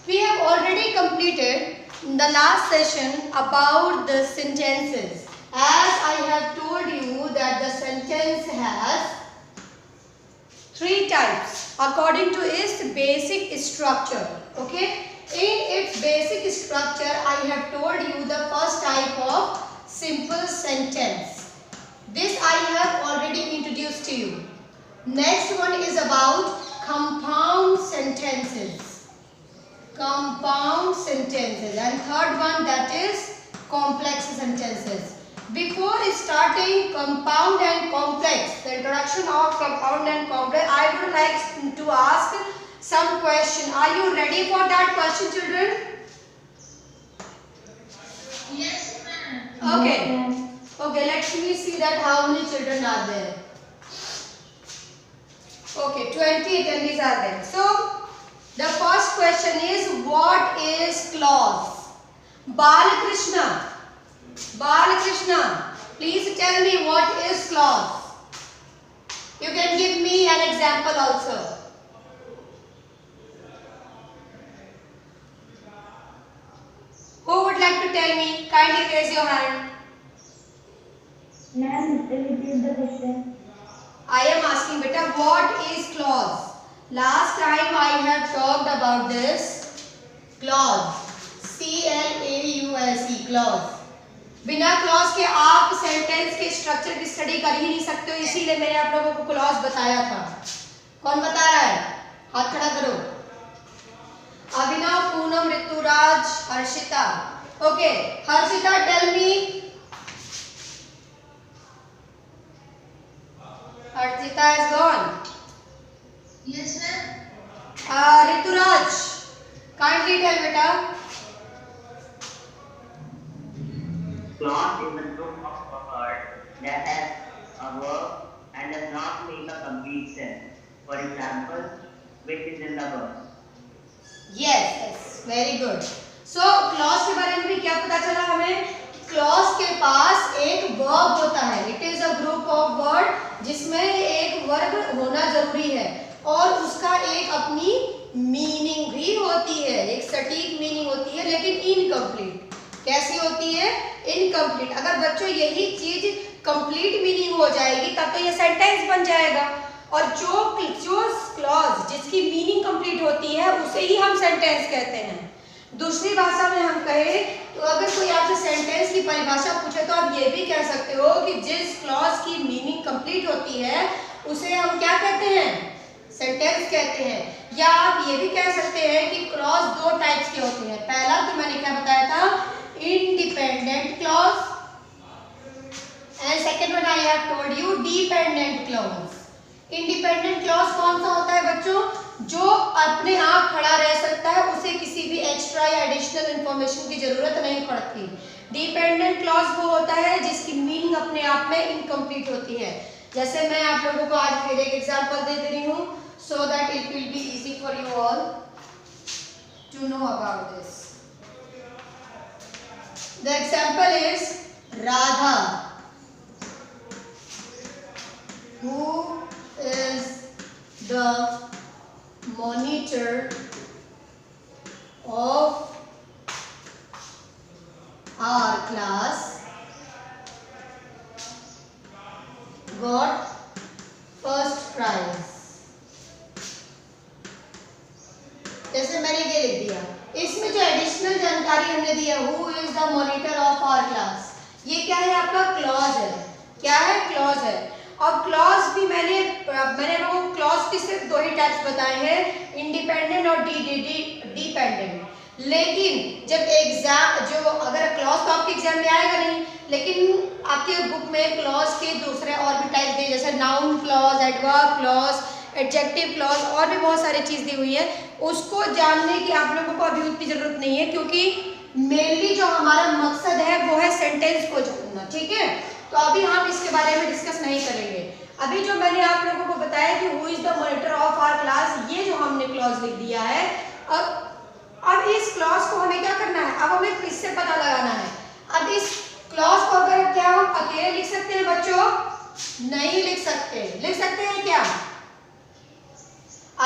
We have already completed the last session about the sentences. As I have told you that the sentence has three types according to its basic structure. Okay? In its basic structure, I have told you the first type of simple sentence. This I have already introduced to you. Next one is about compound sentences. Compound sentences, and third one, that is complex sentences. Before starting compound and complex, the introduction of compound and complex, I would like to ask some question. Are you ready for that question, children? Yes, ma'am. Okay. Okay, let me see that how many children are there. Okay, 20 attendees are there. So the first question is, what is clause? Balakrishna, please tell me what is clause. You can give me an example also. Who would like to tell me? Kindly raise your hand. Ma'am, repeat the question. I am asking, beta, what is clause? Last time I have talked about this clause. C-L-A-U-S-E, clause. बिना clause के आप sentence के structure की study कर ही नहीं सकते हो, इसीलिए मैंने आप लोगों को क्लॉज बताया था. कौन बता रहा है? हाथ खड़ा करो. Abhinav, Poonam, Rituraj, Harshita. Okay, Harshita, tell me. Harshita is gone. Yes, ma'am. Rituraj, kindly tell beta. Clause is a group of words that has a verb and does not make a complete sense. For example, which is in the verb. Yes, very good. So clause के बारे में भी क्या पता चला हमें? Clause के पास एक वर्ब होता है. It is a group of word जिसमें एक वर्ब होना जरूरी है और उसका एक अपनी मीनिंग भी होती है, एक सटीक मीनिंग होती है, लेकिन इनकम्प्लीट. कैसी होती है? इनकम्प्लीट. अगर बच्चों यही चीज कंप्लीट मीनिंग हो जाएगी तब तो ये सेंटेंस बन जाएगा. और जो क्लॉज जिसकी मीनिंग कंप्लीट होती है उसे ही हम सेंटेंस कहते हैं. दूसरी भाषा में हम कहें तो अगर कोई आपसे सेंटेंस की परिभाषा पूछे तो आप ये भी कह सकते हो कि जिस क्लॉज की मीनिंग कंप्लीट होती है उसे हम क्या कहते हैं? सेंटेंस कहते हैं. या आप ये भी कह सकते हैं कि क्लॉज दो टाइप्स के होते हैं. पहला तो मैंने क्या बताया था? Independent clause, and second one I have told you dependent clause. Independent clause कौन सा होता है बच्चों? जो अपने आप खड़ा रह सकता है, उसे किसी भी एक्स्ट्रा या एडिशनल इंफॉर्मेशन की जरूरत नहीं पड़ती. डिपेंडेंट क्लॉज वो होता है जिसकी मीनिंग अपने आप में इनकम्प्लीट होती है. जैसे मैं आप लोगों को आज फिर एक एग्जांपल दे रही हूँ so that it will be easy for you all to know about this. The example is Radha, who is the monitor of our class, got first prize. जैसे मैंने ये लिख दिया, इसमें जो एडिशनल जानकारी हमने दी है, who is the monitor of our class, ये क्या है? आपका क्लॉज है. क्या है? क्लॉज है. और क्लॉज भी मैंने लोगों को क्लॉज के सिर्फ दो ही टाइप्स बताए हैं, इंडिपेंडेंट और डिपेंडेंट. लेकिन जब एग्जाम जो अगर क्लॉज तो आपके एग्जाम में आएगा नहीं, लेकिन आपके बुक में क्लॉज के दूसरे और भी टाइप दिए, जैसे noun clause, adverb clause, adjective clause, और भी बहुत सारी चीज दी हुई है. उसको जानने की आप लोगों को अभी उतनी जरूरत नहीं है, क्योंकि मेनली जो हमारा मकसद है वो है सेंटेंस को जानना. ठीक है, तो अभी हम इसके बारे में डिस्कस नहीं करेंगे. अभी जो मैंने आप लोगों को बताया कि who is the monitor of our class, ये जो हमने क्लॉज लिख दिया है. अब इस क्लॉज को हमें क्या करना है? अब हमें इससे पता लगाना है. अब इस क्लॉज को अगर क्या हम अकेले लिख सकते हैं बच्चों? नहीं लिख सकते. लिख सकते हैं क्या?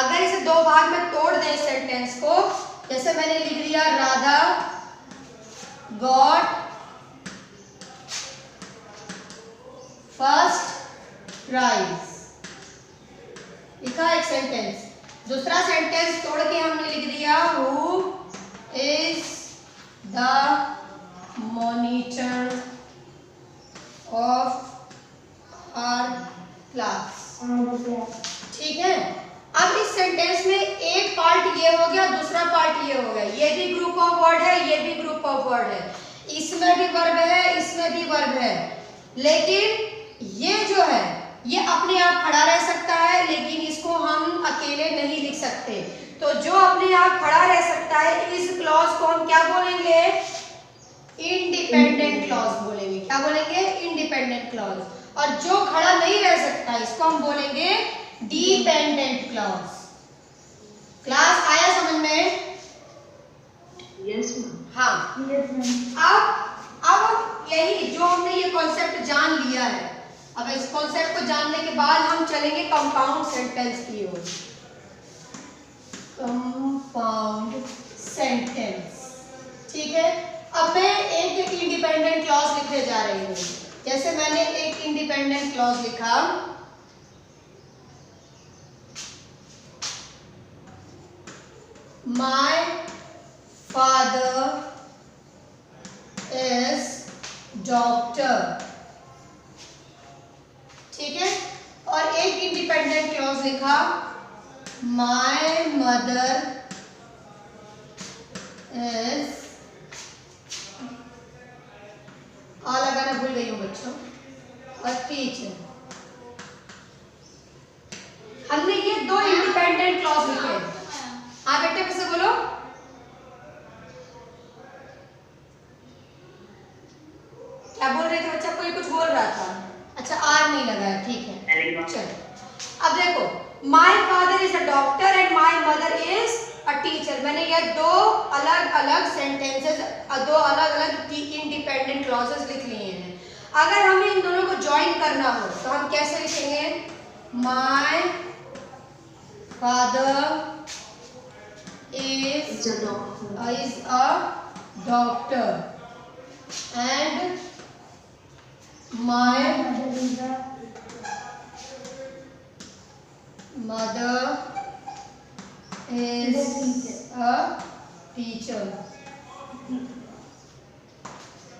अगर इसे दो भाग में तोड़ दें सेंटेंस को, जैसे मैंने लिख दिया राधा गॉट फर्स्ट प्राइज, लिखा एक सेंटेंस। दूसरा सेंटेंस तोड़ के हमने लिख दिया who is the monitor of our class. ठीक है, अब इस सेंटेंस में एक पार्ट ये हो गया, दूसरा पार्ट ये हो गया। ये भी ग्रुप ऑफ वर्ड है, ये भी ग्रुप ऑफ वर्ड है, इसमें भी वर्ब है, इसमें भी वर्ब है। लेकिन ये जो है ये अपने आप खड़ा रह सकता है, लेकिन इसको हम अकेले नहीं लिख सकते। तो जो अपने आप खड़ा रह सकता है इस क्लॉज को हम क्या बोलेंगे? इंडिपेंडेंट क्लॉज बोलेंगे। क्या बोलेंगे? Independent clause. और जो खड़ा नहीं रह सकता इसको हम बोलेंगे डिपेंडेंट क्लॉज। क्लास आया समझ में? Yes ma'am. हाँ, यस मैम। अब यही जो हमने ये कॉन्सेप्ट जान लिया है, अब इस कॉन्सेप्ट को जानने के बाद हम चलेंगे कंपाउंड सेंटेंस की ओर। कंपाउंड सेंटेंस, ठीक है। अब मैं एक इंडिपेंडेंट क्लॉज लिखने जा रही हूँ। जैसे मैंने एक इंडिपेंडेंट क्लॉज लिखा, माय फादर इज डॉक्टर, ठीक है। और एक इंडिपेंडेंट क्लॉज लिखा, माय मदर इज, आ लगाना भूल गई हूँ बच्चों, अ टीचर। हमने ये दो इंडिपेंडेंट क्लॉज लिखे। हाँ बेटे कैसे बोलो? क्या बोल रहे थे बच्चा? कोई कुछ बोल रहा था। अच्छा, आर नहीं लगा है, ठीक है। चलो अब देखो, my father is a doctor and my mother is a teacher. मैंने ये दो अलग अलग सेंटेंसेस, दो अलग अलग इंडिपेंडेंट क्लॉजेस लिख लिए हैं। अगर हमें इन दोनों को ज्वाइन करना हो तो हम कैसे लिखेंगे? My father is a doctor and my mother is a teacher।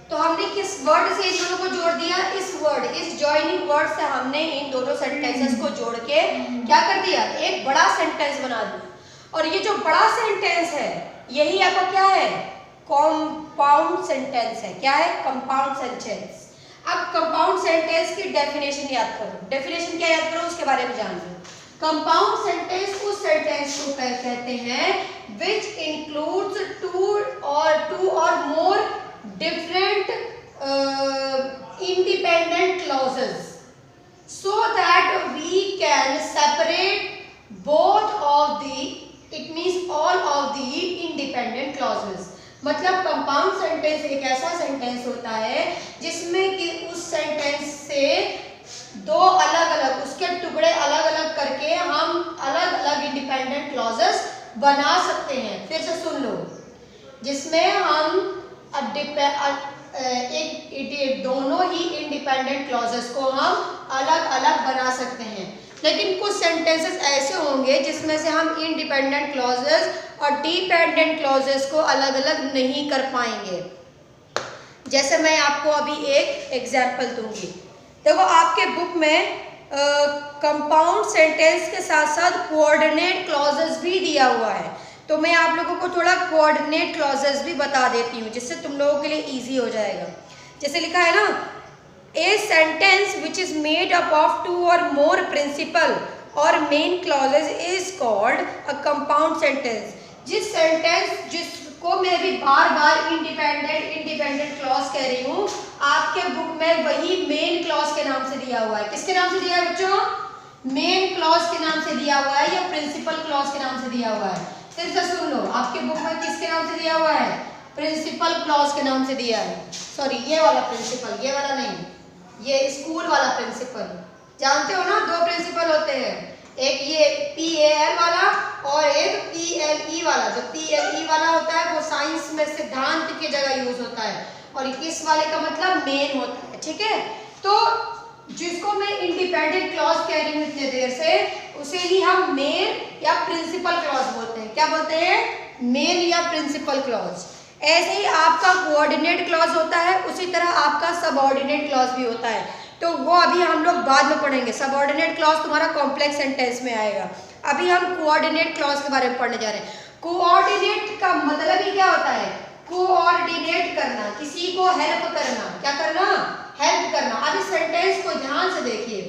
तो हमने किस वर्ड से इन दोनों को जोड़ दिया? इस वर्ड, इस जॉइनिंग वर्ड से हमने इन दोनों सेंटेंसेस को जोड़ के क्या कर दिया? एक बड़ा सेंटेंस बना दिया। और ये जो बड़ा सेंटेंस है यही आपका क्या है? कंपाउंड सेंटेंस है। क्या है? Compound sentence. अब कंपाउंड सेंटेंस की डेफिनेशन याद करो। डेफिनेशन क्या याद करो, उसके बारे में जान लो। कंपाउंड सेंटेंस उस सेंटेंस को कहते हैं which includes to or more different independent clauses so that we can separate both of the, it means all of the independent clauses। मतलब कंपाउंड सेंटेंस एक ऐसा सेंटेंस होता है जिसमें कि उस सेंटेंस से दो अलग अलग, उसके टुकड़े अलग अलग करके हम अलग अलग इंडिपेंडेंट क्लॉजेस बना सकते हैं। फिर से सुन लो, जिसमें हम दोनों ही इंडिपेंडेंट क्लॉजेस को हम अलग अलग बना सकते हैं। लेकिन कुछ सेंटेंसेस ऐसे होंगे जिसमें से हम इंडिपेंडेंट क्लॉजेस और डिपेंडेंट क्लॉजेस को अलग अलग नहीं कर पाएंगे। जैसे मैं आपको अभी एक एग्जांपल दूंगी। देखो, आपके बुक में कंपाउंड सेंटेंस के साथ साथ कोऑर्डिनेट क्लॉजेस भी दिया हुआ है, तो मैं आप लोगों को थोड़ा कोऑर्डिनेट क्लॉजेस भी बता देती हूँ जिससे तुम लोगों के लिए इजी हो जाएगा। जैसे लिखा है ना, a sentence which is made up of two or more principal or main clauses is called a compound sentence. जिसको मैं भी बार बार इंडिपेंडेंट क्लॉज कह रही हूँ, आपके बुक में वही मेन क्लॉज के नाम से दिया हुआ है। किसके नाम से दिया है बच्चों? मेन क्लॉज के नाम से दिया हुआ है या प्रिंसिपल क्लॉज के नाम से दिया हुआ है? फिर से सुन लो, आपके बुक में किसके नाम से दिया हुआ है? प्रिंसिपल क्लॉज के नाम से दिया है। सॉरी, ये वाला प्रिंसिपल, ये वाला नहीं, ये स्कूल वाला प्रिंसिपल। जानते हो ना, दो प्रिंसिपल होते हैं, एक ये PAL वाला और एक PLE वाला। जो PLE वाला होता है वो साइंस में सिद्धांत की जगह यूज होता है, और इस वाले का मतलब मेन होता है। ठीक है, तो जिसको मैं इंडिपेंडेंट क्लॉज कह रही हूँ इतने देर से, उसे ही हम मेन या प्रिंसिपल क्लॉज बोलते हैं। क्या बोलते हैं? मेन या प्रिंसिपल क्लॉज। ऐसे ही आपका कोऑर्डिनेट क्लॉज होता है, उसी तरह आपका सबऑर्डिनेट क्लॉज भी होता है, तो वो अभी हम लोग बाद में पढ़ेंगे। सबऑर्डिनेट क्लॉज तुम्हारा कॉम्प्लेक्स सेंटेंस में आएगा। अभी हम कोऑर्डिनेट क्लॉज के बारे में पढ़ने जा रहे हैं। कोऑर्डिनेट का मतलब ही क्या होता है? कोऑर्डिनेट करना, किसी को हेल्प करना। क्या करना? हेल्प करना। अब इस सेंटेंस को ध्यान से देखिए।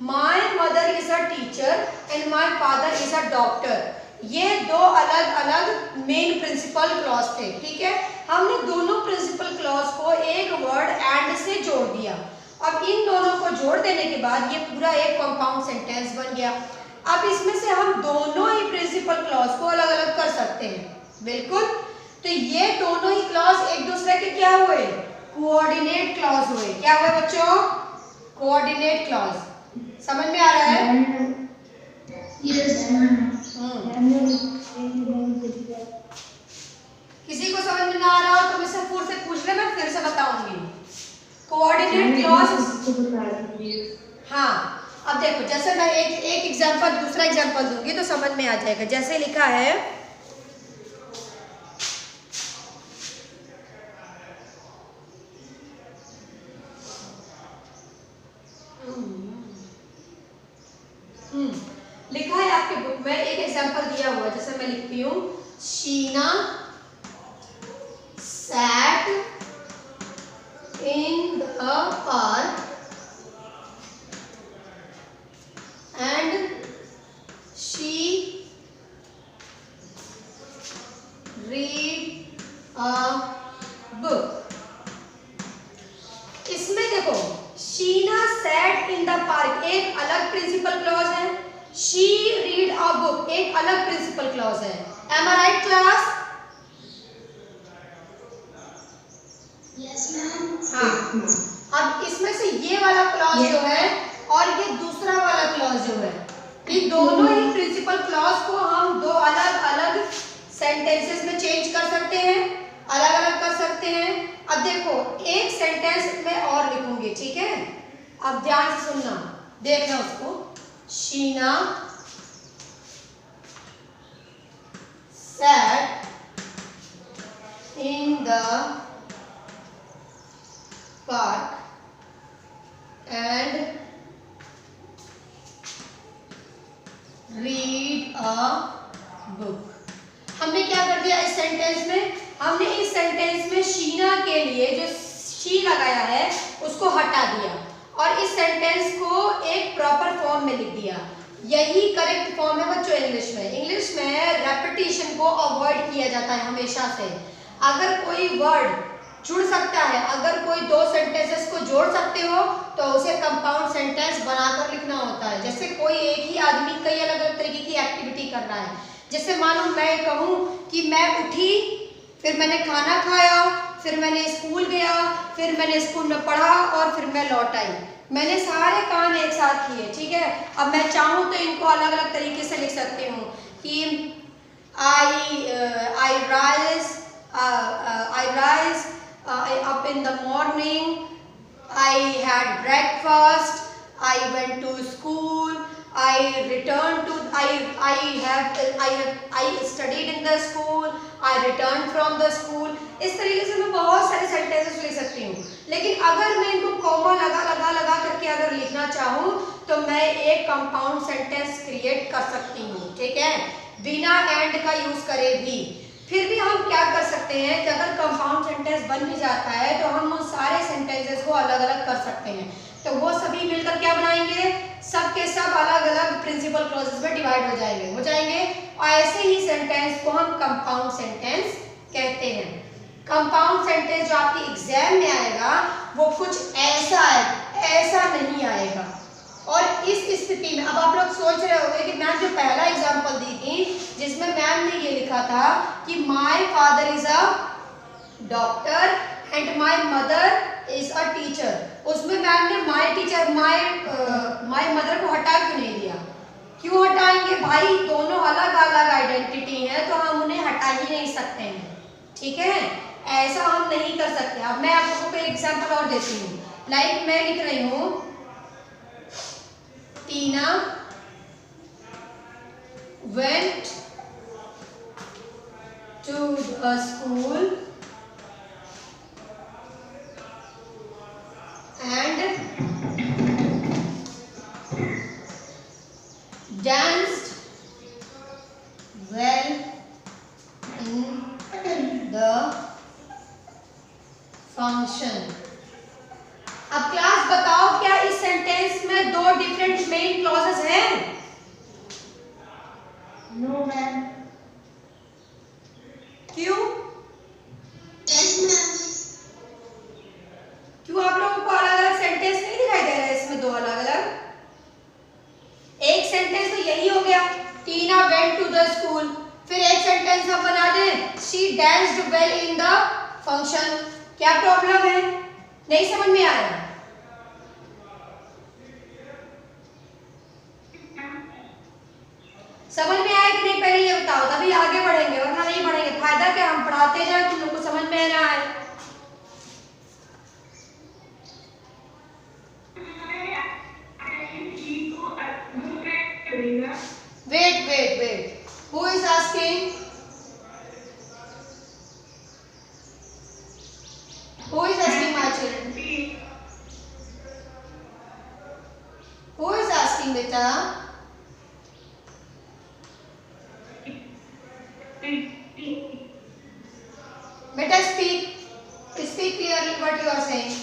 My mother is a teacher and my father is a doctor. ये दो अलग अलग मेन प्रिंसिपल क्लॉज थे। ठीक है, हमने दोनों प्रिंसिपल क्लॉज को एक वर्ड एंड से जोड़ दिया। अब इन दोनों को जोड़ देने के बाद ये पूरा एक कंपाउंड सेंटेंस बन गया। अब इसमें से हम दोनों ही प्रिंसिपल क्लॉज को अलग अलग कर सकते हैं। बिल्कुल, तो ये दोनों ही क्लॉज एक दूसरे के क्या हुए? कोऑर्डिनेट क्लॉज हुए। क्या हुए बच्चों? Coordinate clause. समझ में आ रहा है? किसी को समझ में ना आ रहा हो तो मुझसे फिर से पूछ ले, मैं फिर से बताऊंगी। Coordinate clause. हाँ, अब देखो, जैसे मैं एक एग्जांपल, दूसरा एग्जांपल दूंगी तो समझ में आ जाएगा। जैसे लिखा है, लिखा है आपके बुक में, एक एग्जांपल दिया हुआ है। जैसे मैं लिखती हूँ, Sheena sat in the park and she read a book। इसमें देखो, Sheena sat in the park एक अलग प्रिंसिपल क्लॉज है, she read a book एक अलग प्रिंसिपल क्लॉज है। Am I right class? Yes ma'am। हाँ, अब इसमें से ये वाला क्लॉज जो है और ये दूसरा वाला क्लॉज जो है, ये दोनों ही प्रिंसिपल क्लॉज को हम दो अलग अलग सेंटेंसेस में चेंज कर सकते हैं, अलग अलग कर सकते हैं। अब देखो, एक सेंटेंस में और लिखूंगी। ठीक है, अब ध्यान से सुनना, देखना उसको। Sheena sat in the park and read a book। हमने क्या कर दिया इस सेंटेंस में? हमने इस सेंटेंस में शीना के लिए जो शी लगाया है उसको हटा दिया और इस सेंटेंस को एक प्रॉपर फॉर्म में लिख दिया। यही करेक्ट फॉर्म है बच्चों इंग्लिश में। इंग्लिश में रेपिटेशन को अवॉइड किया जाता है हमेशा से। अगर कोई वर्ड जुड़ सकता है, अगर कोई दो सेंटेंसेस को जोड़ सकते हो तो उसे कंपाउंड सेंटेंस बनाकर लिखना होता है। जैसे कोई एक ही आदमी कई अलग अलग तरीके की एक्टिविटी कर रहा है। जैसे मानो मैं कहूँ कि मैं उठी, फिर मैंने खाना खाया, फिर मैंने स्कूल गया, फिर मैंने स्कूल में पढ़ा और फिर मैं लौट आई। मैंने सारे काम एक साथ किए। ठीक है, अब मैं चाहूँ तो इनको अलग अलग तरीके से लिख सकती हूँ कि I rise up in the morning, I had breakfast, I went to school, I returned to I studied in the school, I returned from the school। इस तरीके से मैं बहुत सारे सेंटेंसेस लिख सकती हूँ। लेकिन अगर मैं इनको कॉमा लगा करके अगर लिखना चाहूँ तो मैं एक कंपाउंड सेंटेंस क्रिएट कर सकती हूँ। ठीक है, बिना एंड का यूज करे भी। फिर भी हम क्या कर सकते हैं कि अगर कंपाउंड सेंटेंस बन भी जाता है तो हम उन सारे सेंटेंसेस को अलग अलग कर सकते हैं। तो वो सभी मिलकर क्या बनाएंगे? सब के सब अलग अलग प्रिंसिपल क्लॉजेस में डिवाइड हो जाएंगे और ऐसे ही सेंटेंस को हम कंपाउंड सेंटेंस कहते हैं। कंपाउंड सेंटेंस जो आपके एग्जाम में आएगा वो कुछ ऐसा है, ऐसा नहीं आएगा। और इस स्थिति में अब आप लोग सोच रहे होंगे कि मैम जो पहला एग्जांपल दी थी जिसमें मैम ने ये लिखा था कि my father is a doctor and my mother is a teacher, उसमें मैम ने माय टीचर माय मदर को हटा क्यों नहीं दिया? क्यों हटाएंगे भाई, दोनों अलग अलग आइडेंटिटी है तो हम उन्हें हटा ही नहीं सकते हैं, ठीक है, ऐसा हम नहीं कर सकते। अब मैं आप लोगों को एक एग्जांपल और देती हूँ, लाइक मैं लिख रही हूँ टीना went to the school and danced well in the function। अब क्लास बताओ क्या इस सेंटेंस में दो डिफरेंट मेन क्लॉजेस हैं? No, ma'am. क्यों? Yes, ma'am. क्यों आप लोगों को अलग अलग सेंटेंस नहीं दिखाई दे रहा है इसमें दो अलग अलग? एक सेंटेंस तो यही हो गया, टीना वेंट टू द स्कूल, फिर एक सेंटेंस हम बना दें she danced well in the function. क्या प्रॉब्लम है? नहीं समझ में आया? समझ में आया कि नहीं पहले ये बताओ, तभी आगे बढ़ेंगे, वरना नहीं बढ़ेंगे। फायदा क्या, हम पढ़ाते जाए तुम लोग को समझ में ना आए। Wait who is asking? Who is asking, my children? Who is asking, beta? Beta, speak clearly what you are saying.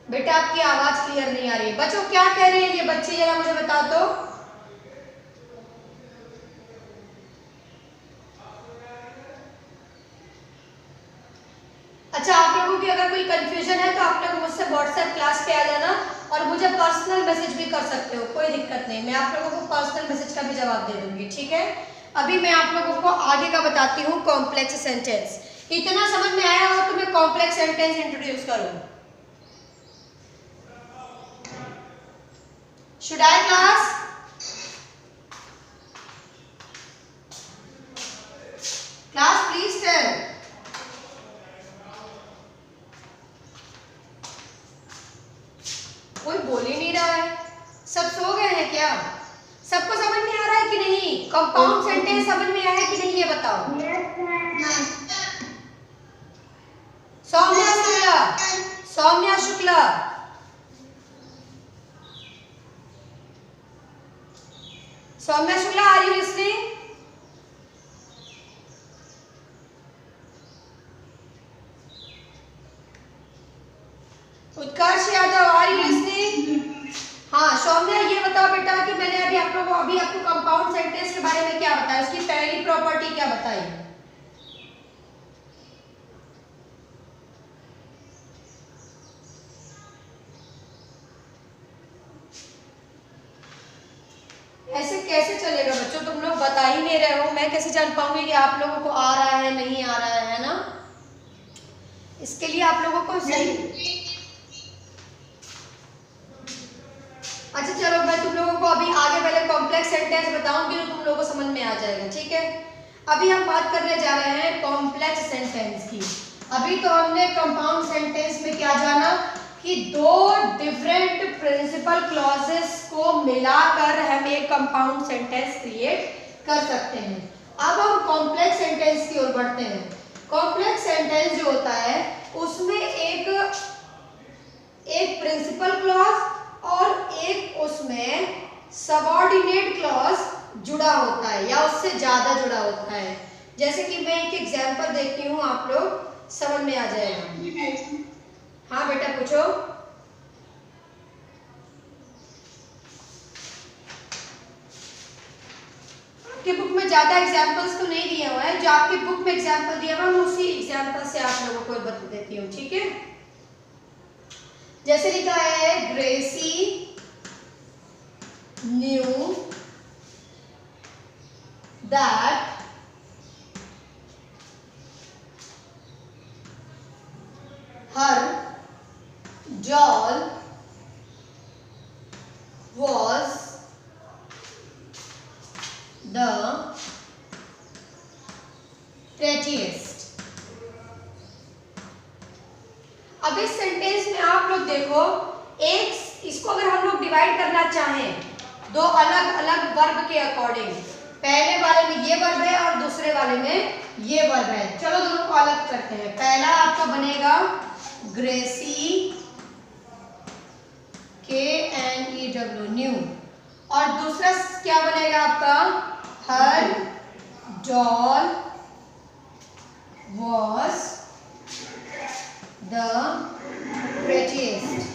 बेटा आपकी आवाज क्लियर नहीं आ रही है। बच्चों क्या कह रहे हैं ये बच्चे, जरा मुझे बता दो। अच्छा, आप लोगों की अगर कोई कंफ्यूजन है तो आप लोग मुझसे व्हाट्सएप क्लास पे आ जाना और मुझे पर्सनल मैसेज भी कर सकते हो, कोई दिक्कत नहीं, मैं आप लोगों को पर्सनल मैसेज का भी जवाब दे दूंगी, ठीक है। अभी मैं आप लोगों को आगे का बताती हूँ, कॉम्प्लेक्स सेंटेंस। इतना समझ में आया हो तो मैं कॉम्प्लेक्स सेंटेंस इंट्रोड्यूस करूँ। Should I class? Class, please tell. कोई बोल ही नहीं रहा है, सब सो गए हैं क्या? सबको समझ में आ रहा है कि नहीं? कंपाउंड सेंटेंस समझ में आया कि नहीं ये बताओ। Saumya Shukla, Saumya Shukla, Saumya Shukla, are you listening? Utkarsh Yadav, are you listening? हाँ सौम्या, ये बताओ बेटा कि मैंने अभी आपको कंपाउंड सेंटेंस के बारे में क्या बताया, उसकी पहली प्रॉपर्टी क्या बताई? ऐसे कैसे चलेगा बच्चों, तुम लोग बता ही नहीं रहे हो, मैं कैसे जान पाऊंगी कि आप लोगों को आ रहा है नहीं आ रहा है ना। इसके लिए आप लोगों को सही, अच्छा चलो मैं तुम लोगों को अभी आगे पहले कॉम्प्लेक्स सेंटेंस बताऊंगी तो तुम लोगों को समझ में आ जाएगा, ठीक है। अभी हम बात करने जा रहे हैं कॉम्प्लेक्स सेंटेंस की। अभी तो हमने कंपाउंड सेंटेंस में क्या जाना कि दो डिफरेंट प्रिंसिपल क्लॉजेस को मिलाकर हम एक कंपाउंड सेंटेंस क्रिएट कर सकते हैं। अब हम कॉम्प्लेक्स सेंटेंस की ओर बढ़ते हैं। कॉम्प्लेक्स सेंटेंस जो होता है उसमें एक प्रिंसिपल क्लॉज और एक उसमें सबऑर्डिनेट क्लॉज जुड़ा होता है या उससे ज्यादा जुड़ा होता है। जैसे कि मैं एक एग्जांपल देती हूँ, आप लोग समझ में आ जाएगा। हाँ बेटा पूछो। आपके बुक में ज्यादा एग्जांपल्स तो नहीं दिया हुआ है, जो आपकी बुक में एग्जांपल दिया हुआ है उसी एग्जांपल से आप लोगों को बता देती हूँ, ठीक है। जैसे लिखा है Gracie knew that her doll was the prettiest. अब इस सेंटेंस में आप लोग देखो, एक इसको अगर हम लोग डिवाइड करना चाहें दो अलग अलग वर्ब के अकॉर्डिंग, पहले वाले में ये वर्ब है और दूसरे वाले में ये वर्ब है। चलो दोनों को अलग करते हैं। पहला आपका बनेगा ग्रेसी, KNEW, न्यू, और दूसरा क्या बनेगा आपका, हर डॉल was the prettiest.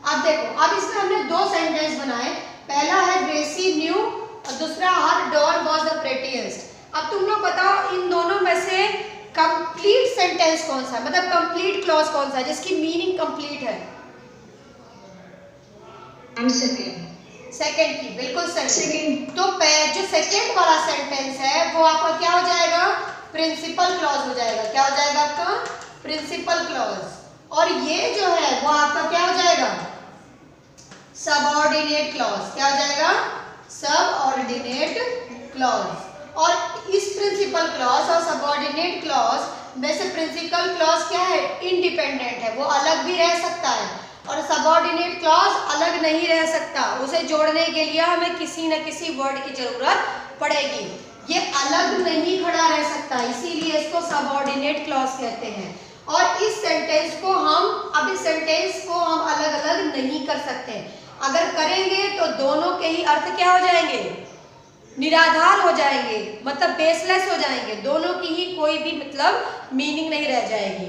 अब देखो, अब इसमें हमने दो सेंटेंस बनाए, पहला है ग्रेसी न्यू और दूसरा हर डॉल वाज द प्रेटीएस्ट। अब तुम लोग बताओ इन दोनों में से कंप्लीट सेंटेंस कौन सा है, मतलब कंप्लीट क्लॉज कौन सा है जिसकी मीनिंग कंप्लीट है? सेकंड की, बिल्कुल सही। तो जो सेकंड वाला सेंटेंस है वो आपका क्या हो जाएगा, प्रिंसिपल क्लॉज हो जाएगा। क्या हो जाएगा आपका, प्रिंसिपल क्लॉज। और ये जो है वो आपका क्या हो जाएगा, सबऑर्डिनेट क्लॉज। क्या हो जाएगा, सबऑर्डिनेट क्लॉज। और इस प्रिंसिपल क्लॉज और सबऑर्डिनेट क्लॉज में से प्रिंसिपल क्लॉज क्या है, इंडिपेंडेंट है, वो अलग भी रह सकता है, और सबऑर्डिनेट क्लॉज अलग नहीं रह सकता। उसे जोड़ने के लिए हमें किसी न किसी वर्ड की जरूरत पड़ेगी, ये अलग नहीं खड़ा रह सकता, इसीलिए इसको सबऑर्डिनेट क्लॉज कहते हैं। और इस सेंटेंस को हम अलग अलग नहीं कर सकते, अगर करेंगे तो दोनों के ही अर्थ क्या हो जाएंगे, निराधार हो जाएंगे, मतलब बेसलेस हो जाएंगे, दोनों की ही कोई भी मतलब मीनिंग नहीं रह जाएगी।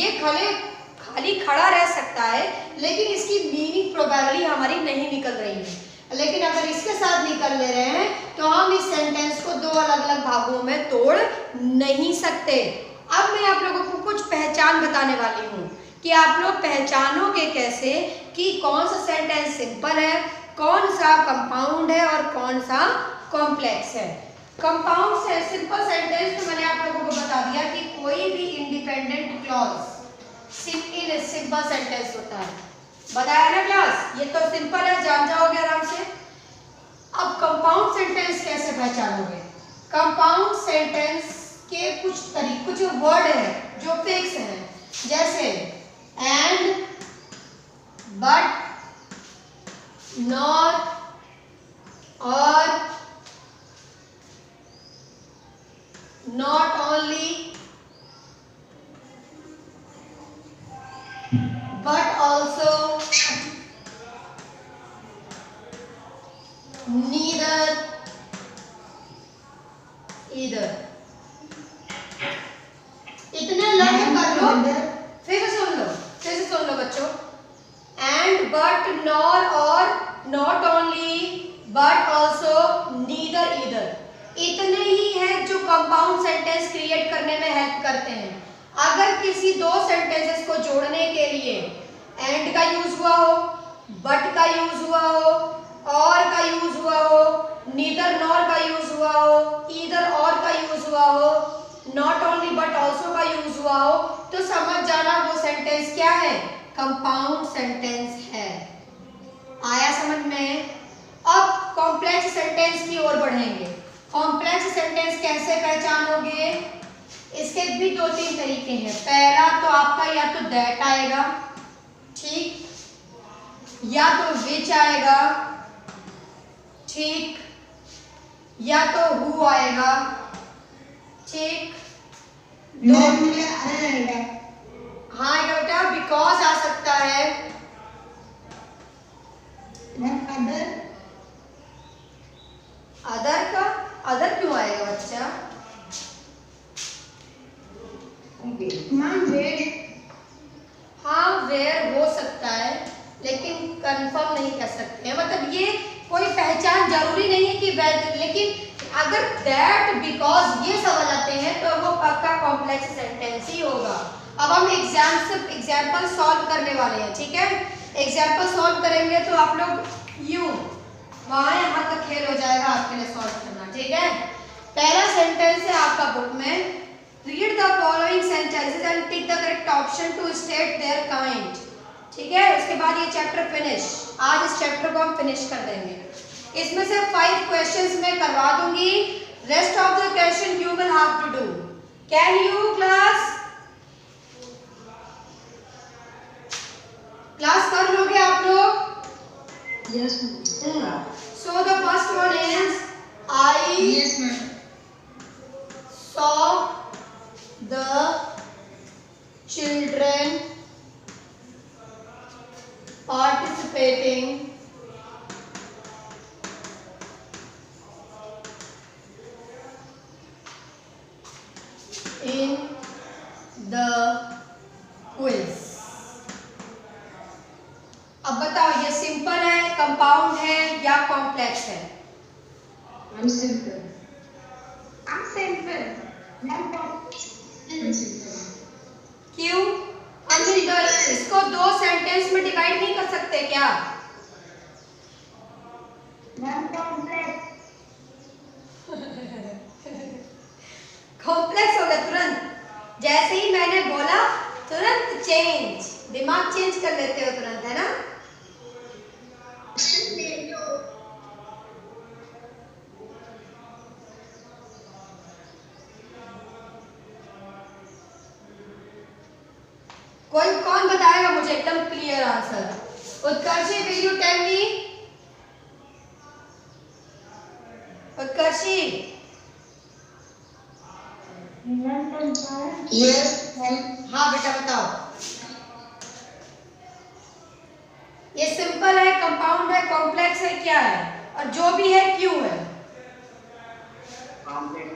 ये खाली खड़ा रह सकता है लेकिन इसकी मीनिंग प्रोबेबली हमारी नहीं निकल रही है, लेकिन अगर इसके साथ निकल ले रहे हैं तो हम इस सेंटेंस को दो अलग अलग भागों में तोड़ नहीं सकते। अब मैं आप लोगों को कुछ पहचान बताने वाली हूँ कि आप लोग पहचानोगे कैसे कि कौन सा सेंटेंस सिंपल है, कौन सा कंपाउंड है और कौन सा कॉम्प्लेक्स है। कंपाउंड से सिंपल सेंटेंस तो मैंने आप लोगों को बता दिया कि कोई भी इंडिपेंडेंट क्लॉज सिंपल सेंटेंस होता है, बताया ना क्लास, ये तो सिंपल है, जान जाओगे आराम से। अब कंपाउंड सेंटेंस कैसे पहचानोगे, कंपाउंड सेंटेंस के कुछ वर्ड हैं जो फिक्स हैं, जैसे एंड, बट, नॉर, और, not only, but also, neither, either। इतने लर्न कर लो, फिर से सुन लो बच्चों। एंड, बट, नॉर, और, not only, but also, neither, either, इतने ही हैं जो कंपाउंड सेंटेंस क्रिएट करने में हेल्प करते हैं। अगर किसी दो सेंटेंसेस को जोड़ने के लिए एंड का यूज हुआ हो, बट का यूज हुआ हो, और का यूज हुआ हो, नीदर नॉर का यूज हुआ हो, ईदर और का यूज हुआ हो, नॉट ओनली बट ऑल्सो का यूज हुआ हो, तो समझ जाना वो सेंटेंस क्या है, कंपाउंड सेंटेंस है। आया समझ में? अब कॉम्प्लेक्स सेंटेंस की ओर बढ़ेंगे। कॉम्प्लेक्स सेंटेंस कैसे पहचानोगे, इसके भी दो तीन तरीके हैं। पहला तो आपका या तो दैट आएगा, ठीक, या तो विच आएगा, ठीक, या तो हु आएगा, ठीक, हाँ ये बेटा बिकॉज आ सकता है, अदर क्यों आएगा बच्चा, हाँ वेयर हो सकता है लेकिन कंफर्म नहीं कर सकते हैं, मतलब ये कोई पहचान जरूरी नहीं है कि वेयर, लेकिन अगर दैट बिकॉज ये सवाल आते हैं तो वो पक्का कॉम्प्लेक्स सेंटेंस ही होगा। अब हम एग्जाम्पल सॉल्व करने वाले हैं, ठीक है। एग्जाम्पल सॉल्व करेंगे तो आप लोग यूं वहाँ यहाँ तक खेल हो जाएगा आपके लिए सॉल्व करना, ठीक है। पहला सेंटेंस है आपका बुक में, read the following sentences and tick the correct option to state their kind, ठीक है। उसके बाद ये चैप्टर फिनिश, आज इस चैप्टर को हम फिनिश कर देंगे। इसमें से 5 क्वेश्चंस मैं करवा दूंगी, rest of the question you will have to do. Can you class कर लोगे आप लोग? Yes, ma'am. So the first one is I Yes, ma'am. saw the children participating in the quiz। अब बताओ ये सिंपल है, कंपाउंड है या कॉम्प्लेक्स है? I'm simple. I'm simple. I'm simple. क्यों? हम इसको 2 सेंटेंस में डिवाइड नहीं कर सकते क्या? कॉम्प्लेक्स हो गया तुरंत, जैसे ही मैंने बोला तुरंत चेंज, दिमाग चेंज कर लेते हो तुरंत, है ना। कोई कौन बताएगा मुझे एकदम clear answer? Utkarshi, will you tell me? Utkarshi, Yes, ma'am. हाँ बेटा बताओ। ये सिंपल है, कंपाउंड है, कॉम्प्लेक्स है, क्या है? और जो भी है क्यों है? Complex.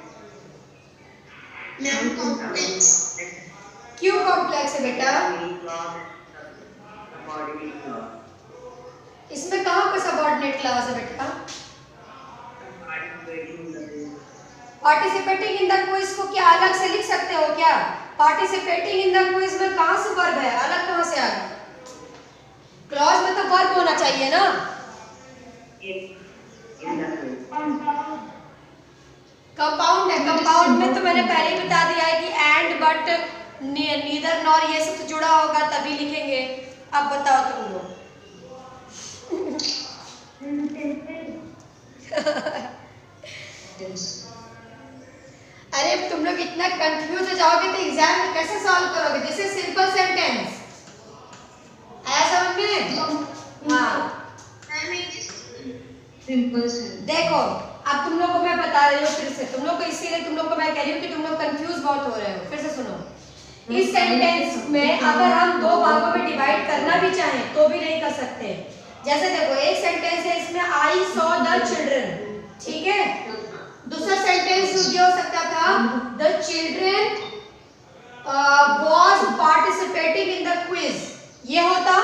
क्यों कॉम्प्लेक्स है बेटा? इसमें कहाँ पे सबऑर्डिनेट क्लॉज है बेटा? पार्टिसिपेटिंग इन द क्विज को क्या अलग से लिख सकते हो क्या? पार्टिसिपेटिंग इन द क्विज में कहाँ से वर्ब है, अलग कहाँ से आ गया? क्लॉज में तो वर्ब होना चाहिए ना। कंपाउंड है, कंपाउंड में तो मैंने पहले ही बता दिया है कि एंड बट नीदर नॉर ये सब जुड़ा होगा तभी लिखेंगे। अब बताओ तुम लोग। अरे तुम लोग इतना कंफ्यूज हो जाओगे तो एग्जाम में कैसे सॉल्व करोगे? दिस इज सिंपल सेंटेंस, आया समझ में? हाँ Simple. देखो अब तुम लोग को मैं बता रही हूँ फिर से, तुम लोग को इसीलिए तुम लोग को मैं कह रही हूँ कि तुम लोग कंफ्यूज बहुत हो रहे हो। फिर से सुनो, इस सेंटेंस में अगर हम 2 भागों में डिवाइड करना भी चाहें तो भी नहीं कर सकते। जैसे देखो एक सेंटेंस है इसमें आई सॉ द चिल्ड्रन, ठीक है। दूसरा सेंटेंस ये हो सकता था the children was participating in the quiz, ये होता।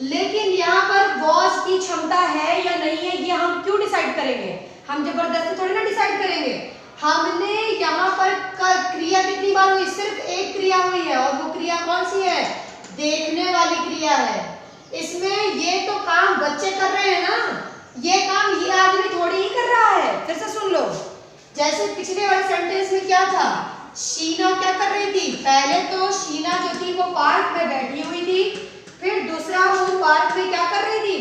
लेकिन यहाँ पर वाज की क्षमता है या नहीं है ये हम क्यों डिसाइड करेंगे? हम जबरदस्ती थोड़ी ना डिसाइड करेंगे। हमने यहाँ पर क्रिया कितनी बार हुई? सिर्फ एक क्रिया हुई है, और वो क्रिया कौन सी है? देखने वाली क्रिया है। इसमें ये तो काम बच्चे कर रहे हैं ना, ये काम ये आदमी थोड़ी ही कर रहा है। फिर से सुन लो, जैसे पिछले वाले सेंटेंस में क्या था, शीना क्या कर रही थी? पहले तो शीना जो थी वो पार्क में बैठी हुई थी, फिर दूसरा वो पार्क में क्या कर रही थी?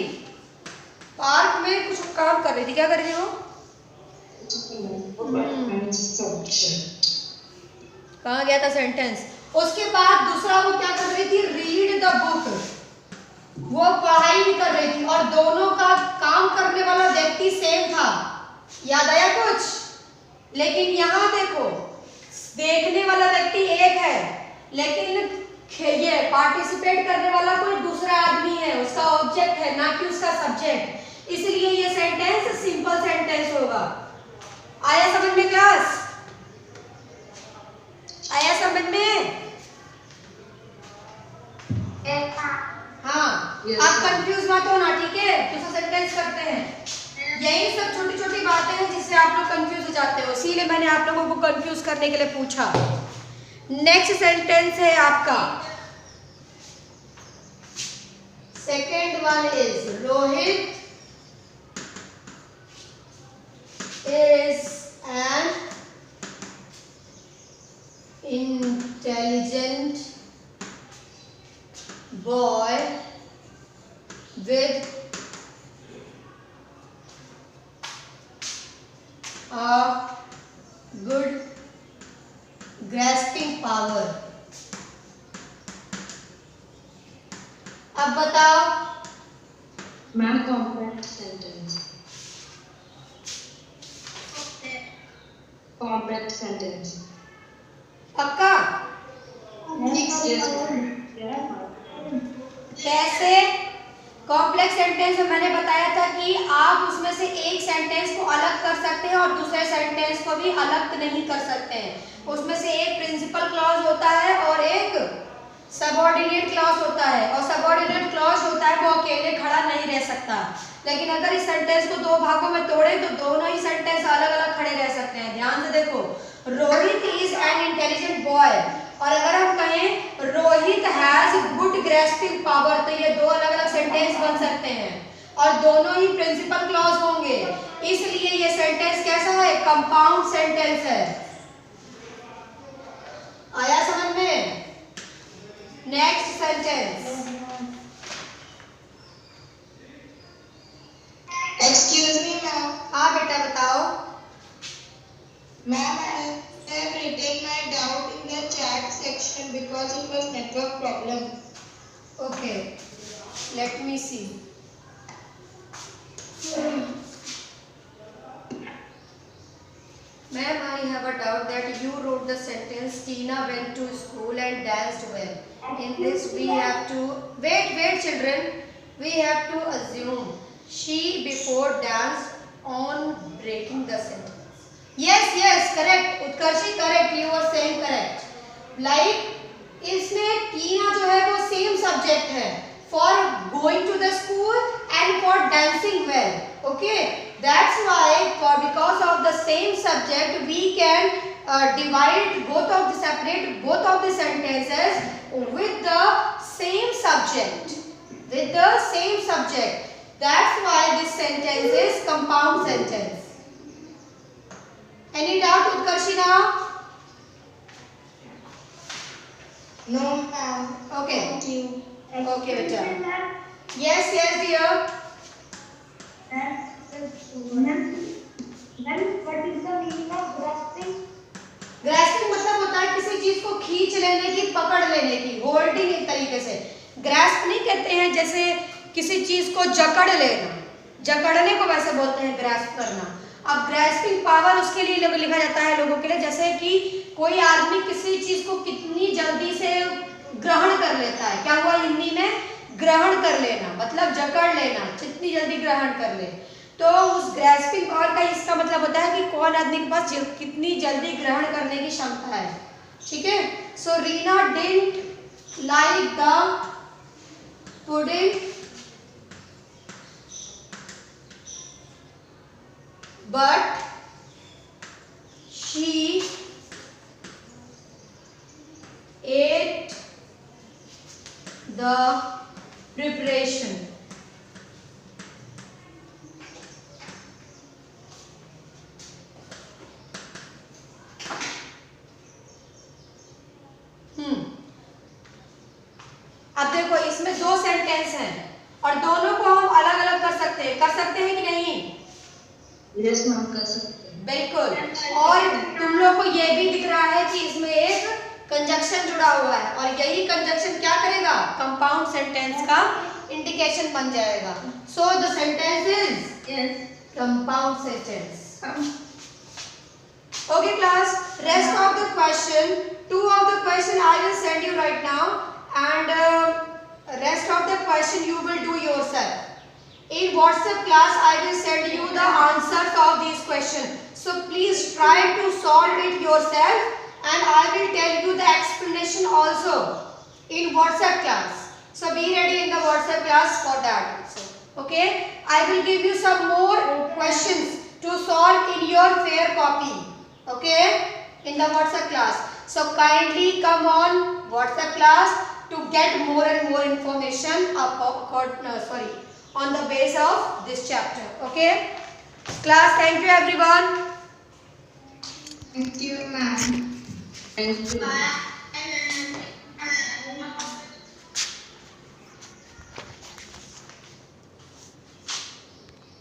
पार्क में कुछ काम कर रही थी। क्या कर रही थी वो? कहाँ गया था सेंटेंस? उसके बाद दूसरा वो क्या कर रही थी? रीड द बुक, वो पढ़ाई भी कर रही थी, और दोनों का काम करने वाला व्यक्ति सेम था। याद आया कुछ? लेकिन यहाँ देखो, देखने वाला व्यक्ति एक है, लेकिन ये पार्टिसिपेट करने वाला कोई दूसरा आदमी है, उसका ऑब्जेक्ट है ना कि उसका सब्जेक्ट। इसलिए ये सेंटेंस सिंपल सेंटेंस होगा। आया समझ में क्लास? आया समझ में? हाँ, आप कंफ्यूज मत होना, ठीक है? दूसरा सेंटेंस करते हैं। यही सब छोटी छोटी बातें हैं जिससे आप लोग कंफ्यूज हो जाते हो, इसीलिए मैंने आप लोगों को कंफ्यूज करने के लिए पूछा। नेक्स्ट सेंटेंस है आपका, second one is Rohit is an intelligent boy with a good grasping power। अब बताओ। Ma'am complex sentence, complex sentence. पक्का? कैसे? कॉम्प्लेक्स सेंटेंस में मैंने बताया था कि आप उसमें से एक सेंटेंस को अलग कर सकते हैं और दूसरे सेंटेंस को भी अलग नहीं कर सकते हैं। उसमें से एक प्रिंसिपल क्लॉज होता है और एक सबऑर्डिनेट क्लॉज होता है, और सबऑर्डिनेट क्लॉज होता है वो अकेले खड़ा नहीं रह सकता। लेकिन अगर इस सेंटेंस को दो भागों में तोड़े तो दोनों ही सेंटेंस अलग अलग खड़े रह सकते हैं। ध्यान से देखो, Rohit is an intelligent boy, और अगर हम कहें Rohit has good grasping power, तो ये दो अलग अलग सेंटेंस बन सकते हैं और दोनों ही प्रिंसिपल क्लॉज होंगे। इसलिए ये सेंटेंस कैसा है? कंपाउंड सेंटेंस है। आया समझ में? Next sentence, excuse me ma'am. हाँ बेटा बताओ। Ma'am, I have written my doubt in the chat section because it was network problem. Okay, let me see. Ma'am, I have a doubt that you wrote the sentence Tina went to school and danced well. In this we have to wait children. We have to assume she before danced on breaking the sentence. Yes, correct. उत्कर्षी correct. You are saying correct. Like इसमें टीना जो है वो same subject है for going to the school and for dancing well. Okay, that's why because of the same subject we can divide separate both of the sentences with the same subject. With the same subject. That's why this sentence is compound sentence. Any doubt, Utkarshi now? No, ma'am. Okay. Thank you. Okay, beta. Yes, dear. What is the meaning of grasping? Grasping मतलब होता है किसी चीज को खींच लेने की, पकड़ लेने की, होल्डिंग एक तरीके से। ग्रैस्प नहीं कहते हैं जैसे किसी चीज को जकड़ लेना, जकड़ने को वैसे बोलते हैं ग्रैस्प करना। अब ग्रैस्पिंग पावर उसके लिए लिखा जाता है लोगों के लिए, जैसे कि कोई आदमी किसी चीज को कितनी जल्दी से ग्रहण कर लेता है। क्या हुआ हिंदी में? ग्रहण कर लेना, मतलब जकड़ लेना, जितनी जल्दी ग्रहण कर ले। तो उस ग्रैस्पिंग पावर का इसका मतलब होता है कि कौन आदमी के पास कितनी जल्दी ग्रहण करने की क्षमता है। ठीक है? So Reena didn't like the pudding but she ate the preparation. अब देखो इसमें दो सेंटेंस हैं और दोनों को हम अलग अलग कर सकते हैं कि नहीं? Yes, ma'am, कर सकते हैं। बिल्कुल। और तुम लोग को ये भी दिख रहा है कि इसमें एक कंजक्शन जुड़ा हुआ है और यही कंजक्शन क्या करेगा? कंपाउंड सेंटेंस का इंडिकेशन बन जाएगा। So the sentence is compound sentence. Okay class, rest of the question, 2 of the question I will send you right now and rest of the question you will do yourself. In WhatsApp class I will send you the answers of these questions. So please try to solve it yourself and I will tell you the explanation also in WhatsApp class. So be ready in the WhatsApp class for that also. Okay, I will give you some more questions to solve in your fair copy. Okay, in the WhatsApp class. So kindly come on WhatsApp class to get more and more information on the base of this chapter. Okay, class, thank you everyone. Thank you, ma'am. Thank you.